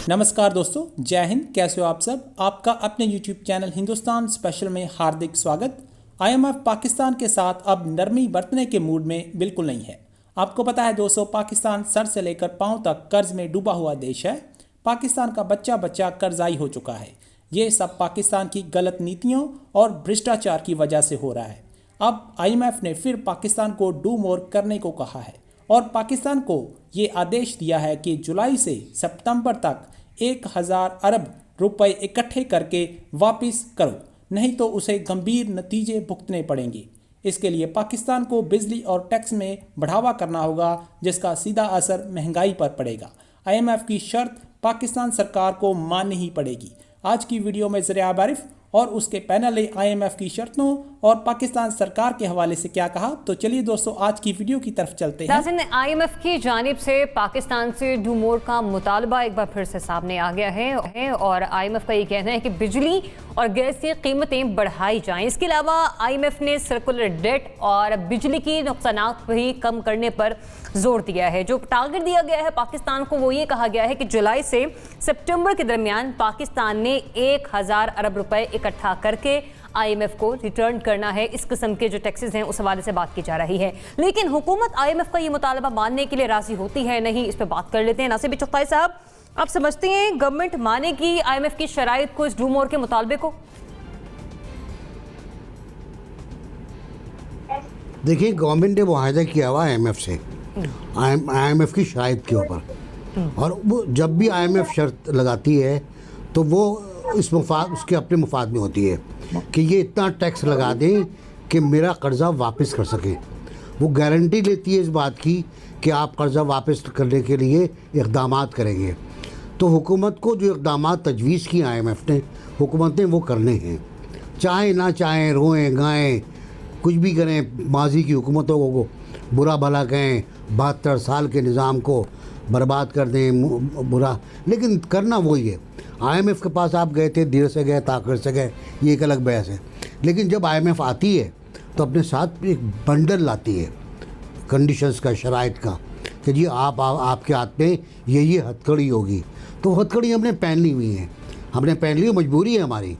नमस्कार दोस्तों, जय हिंद। कैसे हो आप सब। आपका अपने YouTube चैनल हिंदुस्तान स्पेशल में हार्दिक स्वागत। IMF पाकिस्तान के साथ अब नरमी बरतने के मूड में बिल्कुल नहीं है। आपको पता है दोस्तों, पाकिस्तान सर से लेकर पांव तक कर्ज में डूबा हुआ देश है। पाकिस्तान का बच्चा बच्चा कर्जाई हो चुका है। ये सब पाकिस्तान की गलत नीतियों और भ्रष्टाचार की वजह से हो रहा है। अब IMF ने फिर पाकिस्तान को डू मोर करने को कहा है और पाकिस्तान को ये आदेश दिया है कि जुलाई से सितंबर तक 1000 अरब रुपए इकट्ठे करके वापस करो, नहीं तो उसे गंभीर नतीजे भुगतने पड़ेंगे। इसके लिए पाकिस्तान को बिजली और टैक्स में बढ़ावा करना होगा, जिसका सीधा असर महंगाई पर पड़ेगा। IMF की शर्त पाकिस्तान सरकार को माननी ही पड़ेगी। आज की वीडियो में ज़रिया आरिफ और उसके पैनल ने IMF की शर्तों और पाकिस्तान सरकार के हवाले से क्या कहा, तो चलिए दोस्तों आज की वीडियो की तरफ चलते हैं। IMF की जानिब से पाकिस्तान से डू मोर का मुतालबा एक बार फिर से सामने आ गया है और IMF का ये कहना है कि बिजली और गैस की कीमतें बढ़ाई जाएं। इसके अलावा IMF ने सर्कुलर डेट और बिजली की नुकसानात भी कम करने पर जोर दिया है। जो टारगेट दिया गया है पाकिस्तान को, वो ये कहा गया है कि जुलाई से सितंबर के दरमियान पाकिस्तान ने 1000 अरब रुपए इकट्ठा करके IMF को रिटर्न करना है। इस किस्म के जो टैक्सेस हैं उस हवाले से बात की जा रही है, लेकिन हुकूमत IMF का ये मुतालबा मानने के लिए राजी होती है नहीं, इस पर बात कर लेते हैं। नासिर चुगताई साहब, आप समझते हैं गवर्नमेंट मानेगी IMF की शराइत को, इस डू मोर के मुतालबे को? देखिए, गवर्नमेंट ने मुआहदा किया हुआ IMF से, IMF की शराइत के ऊपर, और वो जब भी IMF शर्त लगाती है तो वो इस मुफाद उसके अपने मुफाद में होती है कि ये इतना टैक्स लगा दें कि मेरा कर्जा वापस कर सकें। वो गारंटी लेती है इस बात की कि आप कर्जा वापस करने के लिए इक़दाम करेंगे। तो हुकूमत को जो इक़दाम तजवीज़ किए IMF ने, हुकूमत ने वो करने हैं, चाहे ना चाहें, रोएं गाएं, कुछ भी करें, माजी की हुकूमतों को बुरा भला कहें, 72 साल के निज़ाम को बर्बाद कर दें बुरा, लेकिन करना वही है। IMF के पास आप गए थे, देर से गए ताख़िर से गए, ये एक अलग बहस है, लेकिन जब IMF आती है तो अपने साथ एक बंडल लाती है कंडीशंस का, शराइत का, कि जी आपके हाथ में ये हथकड़ी होगी। तो हथकड़ी हमने पहन ली हुई है, हमने पहन ली, मजबूरी है हमारी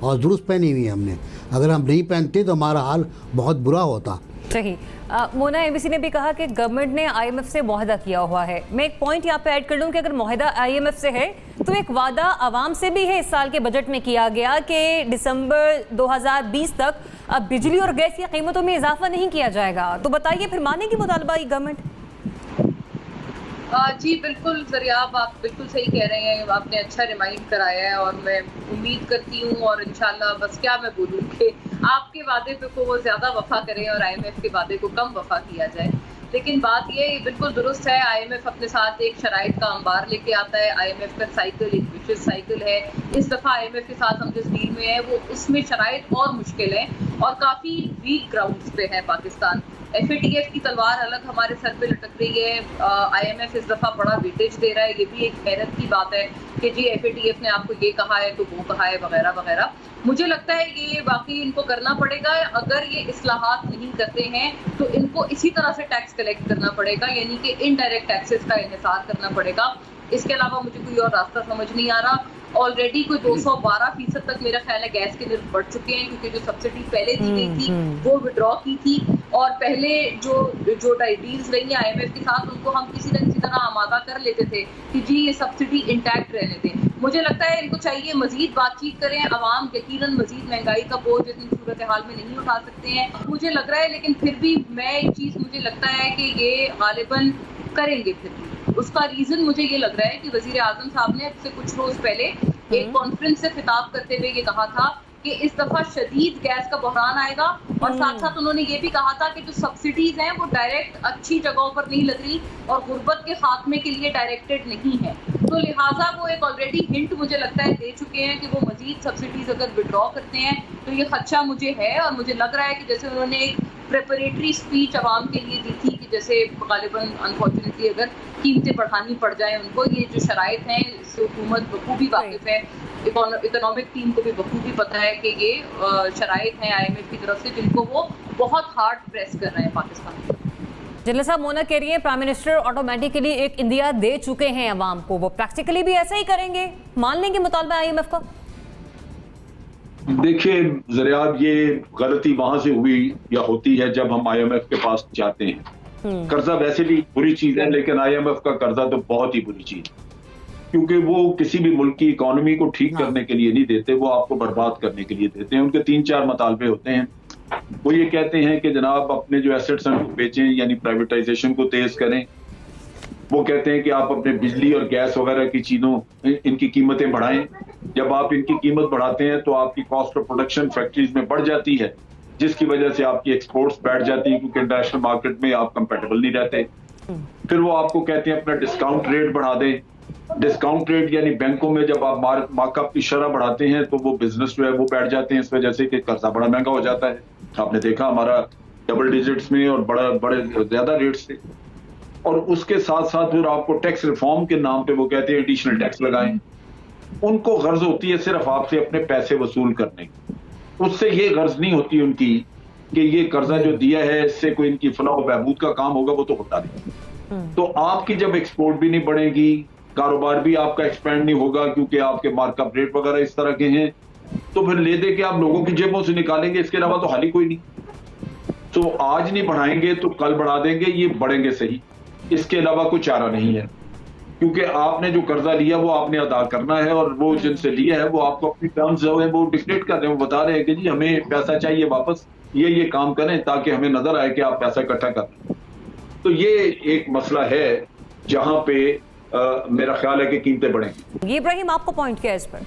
और दुरुस्त पहनी हुई है हमने। अगर हम नहीं पहनते तो हमारा हाल बहुत बुरा होता। सही। मोना एमबीसी ने भी कहा कि गवर्नमेंट ने IMF से मुआहदा किया हुआ है। मैं एक पॉइंट यहाँ पे ऐड कर लूँ कि अगर मुआहदा IMF से है तो एक वादा आवाम से भी है। इस साल के बजट में किया गया कि दिसंबर 2020 तक अब बिजली और गैस की कीमतों में इजाफा नहीं किया जाएगा। तो बताइए, फिर मानेगी मुतालबा ये गवर्नमेंट? जी बिल्कुल ज़रियाब, आप बिल्कुल सही कह रहे हैं, आपने अच्छा रिमाइंड कराया है और मैं उम्मीद करती हूँ और इंशाल्लाह, बस क्या मैं बोलूँ कि आपके वादे पे को वो ज़्यादा वफा करें और IMF के वादे को कम वफा किया जाए। लेकिन बात ये बिल्कुल दुरुस्त है, IMF अपने साथ एक शराइत का अंबार लेके आता है। IMF का साइकिल एक विशेष साइकिल है। इस दफ़ा IMF के साथ हम जिस डील में है वो उसमें शराइत और मुश्किल है और काफ़ी वीक ग्राउंड्स पे है पाकिस्तान। FATF की तलवार अलग हमारे सर पे लटक रही है। IMF इस दफ़ा बड़ा वेटेज दे रहा है, ये भी एक हैरत की बात है कि जी FATF ने आपको ये कहा है तो वो कहा है वगैरह वगैरह। मुझे लगता है ये वाकई इनको करना पड़ेगा। अगर ये इस्लाहात नहीं करते हैं तो इनको इसी तरह से टैक्स कलेक्ट करना पड़ेगा, यानी कि इनडायरेक्ट टैक्सेस का इन्हिसार करना पड़ेगा। इसके अलावा मुझे कोई और रास्ता समझ नहीं आ रहा। ऑलरेडी कोई 212% तक मेरा ख्याल है गैस के निर्यात बढ़ चुके हैं, क्योंकि जो सब्सिडी पहले दी गई थी वो विड्रॉ की थी और पहले जो डील्स रही है IMF के साथ उनको हम किसी न किसी तरह आमादा कर लेते थे कि जी ये सब्सिडी इंटैक्ट रहने दें। मुझे लगता है इनको चाहिए मजीद बातचीत करें। अवाम यकीनन मजीद महंगाई का बोझ इतनी सूरत हाल में नहीं उठा सकते हैं, मुझे लग रहा है, लेकिन फिर भी मैं एक चीज़ मुझे लगता है कि ये गालिबन करेंगे। फिर भी उसका रीजन मुझे ये लग रहा है कि वजीर आजम साहब ने अब से कुछ रोज पहले एक कॉन्फ्रेंस से खिताब करते हुए ये कहा था कि इस दफा शदीद गैस का बहरान आएगा और साथ साथ उन्होंने ये भी कहा था कि जो सब्सिडीज हैं वो डायरेक्ट अच्छी जगहों पर नहीं लग रही और गुर्बत के खात्मे के लिए डायरेक्टेड नहीं है। तो लिहाजा वो एक ऑलरेडी हिंट मुझे लगता है दे चुके हैं कि वो मजीद सब्सिडीज अगर विड्रॉ करते हैं तो ये खदशा मुझे है। और मुझे लग रहा है कि जैसे उन्होंने एक प्रेपरेटरी स्पीच आवाम के लिए दी थी कि जैसे गालिबन अनफॉर्चुनेटली अगर कीमतें बढ़ानी पड़ जाए उनको, ये जो शराइत हैं इससे हुकूमत बखूबी वाकिफ है, इकोनॉमिक टीम को भी बखूबी पता है कि ये शराइत हैं IMF की तरफ से जिनको वो बहुत हार्ड प्रेस कर रहे हैं पाकिस्तान। जनरल साहब, मोना कह रही है प्राइम मिनिस्टर ऑटोमेटिकली एक इंडिया दे चुके हैं अवाम को, वो प्रैक्टिकली भी ऐसा ही करेंगे, मान लेंगे मुतालबा आईएमएफ का? देखिए जरियाब, ये गलती वहां से हुई या होती है जब हम आईएमएफ के पास जाते हैं। कर्जा वैसे भी बुरी चीज है, लेकिन आईएमएफ का कर्जा तो बहुत ही बुरी चीज है, क्योंकि वो किसी भी मुल्क की इकोनॉमी को ठीक करने के लिए नहीं देते, वो आपको बर्बाद करने के लिए देते हैं। उनके 3-4 मुतालबे होते हैं। वो ये कहते हैं कि जनाब अपने जो एसेट्स हैं वो बेचें, यानी प्राइवेटाइजेशन को तेज करें। वो कहते हैं कि आप अपने बिजली और गैस वगैरह की चीजों इनकी कीमतें बढ़ाएं। जब आप इनकी कीमत बढ़ाते हैं तो आपकी कॉस्ट ऑफ प्रोडक्शन फैक्ट्रीज में बढ़ जाती है, जिसकी वजह से आपकी एक्सपोर्ट्स बैठ जाती है, क्योंकि इंटरनेशनल मार्केट में आप कंपेटेबल नहीं रहते। फिर वो आपको कहते हैं अपना डिस्काउंट रेट बढ़ा दें। डिस्काउंट रेट यानी बैंकों में जब आप मार्कअप की शरह बढ़ाते हैं तो वो बिजनेस जो है वो बैठ जाते हैं, इस वजह से कि कर्जा बड़ा महंगा हो जाता है। आपने देखा हमारा डबल डिजिट्स में और बड़े ज्यादा रेट्स थे। और उसके साथ साथ फिर आपको टैक्स रिफॉर्म के नाम पे वो कहते हैं एडिशनल टैक्स लगाएं। उनको गर्ज होती है सिर्फ आपसे अपने पैसे वसूल करने की, उससे ये गर्ज नहीं होती उनकी कि ये कर्जा जो दिया है इससे कोई इनकी फलाह व बहबूद का काम होगा, वो तो होता नहीं। तो आपकी जब एक्सपोर्ट भी नहीं बढ़ेगी, कारोबार भी आपका एक्सपेंड नहीं होगा, क्योंकि आपके मार्कअप रेट वगैरह इस तरह के हैं, तो फिर ले दे के आप लोगों की जेबों से निकालेंगे, इसके अलावा तो हाल ही कोई नहीं। तो आज नहीं बढ़ाएंगे तो कल बढ़ा देंगे, ये बढ़ेंगे सही, इसके अलावा कोई चारा नहीं है। क्योंकि आपने जो कर्जा लिया वो आपने अदा करना है, और वो जिनसे लिया है वो आपको अपनी टर्म्स जो है वो डिक्टेट कर रहे हैं, वो बता रहे हैं कि जी हमें पैसा चाहिए वापस, ये काम करें ताकि हमें नजर आए कि आप पैसा इकट्ठा कर रहे हैं। तो ये एक मसला है जहां पे मेरा ख्याल है कि कीमतें बढ़ेंगी। इब्राहिम, आपको पॉइंट क्या है इस पर?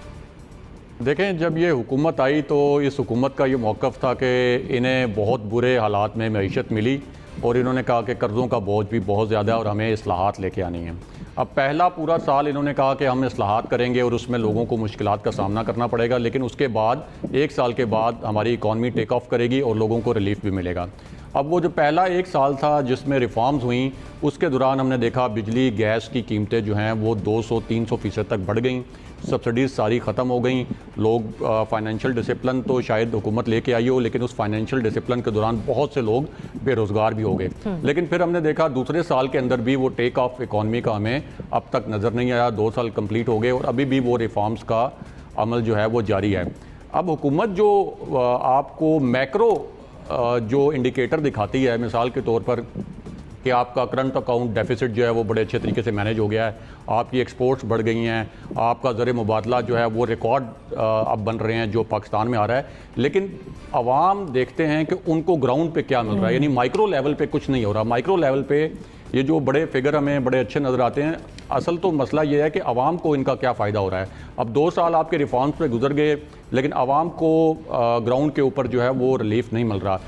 देखें, जब ये हुकूमत आई तो इस हुकूमत का ये मौक़िफ़ था कि इन्हें बहुत बुरे हालात में मईशत मिली और इन्होंने कहा कि कर्ज़ों का बोझ भी बहुत ज़्यादा है और हमें इस्लाहात लेके आनी है। अब पहला पूरा साल इन्होंने कहा कि हम इस्लाहात करेंगे और उसमें लोगों को मुश्किलात का सामना करना पड़ेगा, लेकिन उसके बाद 1 साल के बाद हमारी इकॉनमी टेक ऑफ करेगी और लोगों को रिलीफ भी मिलेगा। अब वो जो पहला 1 साल था जिसमें रिफॉर्म्स हुई, उसके दौरान हमने देखा बिजली गैस की कीमतें जो हैं वो 200-300% तक बढ़ गई, सब्सिडीज़ सारी ख़त्म हो गई। लोग फाइनेंशियल डिसिप्लिन तो शायद हुकूमत लेके आई हो, लेकिन उस फाइनेंशियल डिसिप्लिन के दौरान बहुत से लोग बेरोज़गार भी हो गए। लेकिन फिर हमने देखा दूसरे साल के अंदर भी वो टेक ऑफ इकॉनमी का हमें अब तक नज़र नहीं आया। 2 साल कंप्लीट हो गए और अभी भी वो रिफॉर्म्स का अमल जो है वो जारी है। अब हुकूमत जो आपको मैक्रो जो इंडिकेटर दिखाती है, मिसाल के तौर पर कि आपका करंट अकाउंट डेफिसिट जो है वो बड़े अच्छे तरीके से मैनेज हो गया है, आपकी एक्सपोर्ट्स बढ़ गई हैं, आपका ज़र मुबादला जो है वो रिकॉर्ड अब बन रहे हैं जो पाकिस्तान में आ रहा है, लेकिन अवाम देखते हैं कि उनको ग्राउंड पे क्या मिल रहा है, यानी माइक्रो लेवल पे कुछ नहीं हो रहा। माइक्रो लेवल पे ये जो बड़े फिगर हमें बड़े अच्छे नज़र आते हैं, असल तो मसला ये है कि आवाम को इनका क्या फ़ायदा हो रहा है। अब 2 साल आपके रिफॉर्म्स पे गुजर गए, लेकिन आवाम को ग्राउंड के ऊपर जो है वो रिलीफ नहीं मिल रहा।